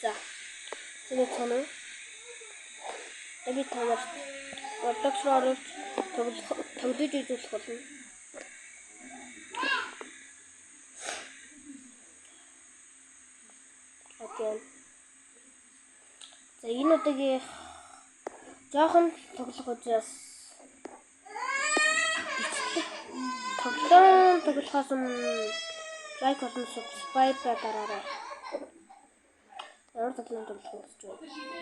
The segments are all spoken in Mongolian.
За. Сэнэ цанаа. Би таваар Roblox руу орж тоглож үзүүлэх болно. Окей. За энэ удаагийн жоохон тоглох учраас тоглохоос лайк болон subscribe дараарай. Ямар тоглоом тоглох гэж байна.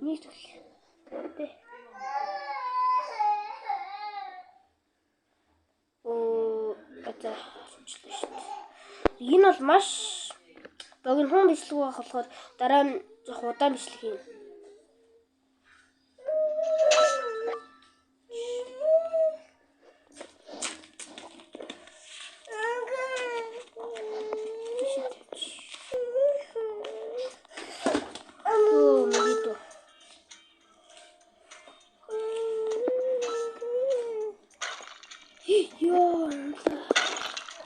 Нэг тоглох. Энэ бол маш богино бичлэг байх болохоор дараа нь жоох удаан бичлэг юм.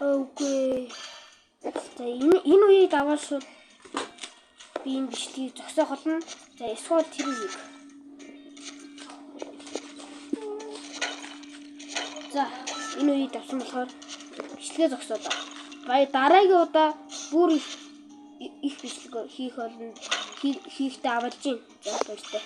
Окей. За энэ үеийг аваад шууд би энэ бичлэгийг зогсоох болно. За эсвэл тэр үеийг. За энэ үеийг авсан болохоор бичлэгээ зогсоод. Бая дараагийн удаа бүр их бичлэг хийх болно. Хийхдээ авалж гин. За баяртай.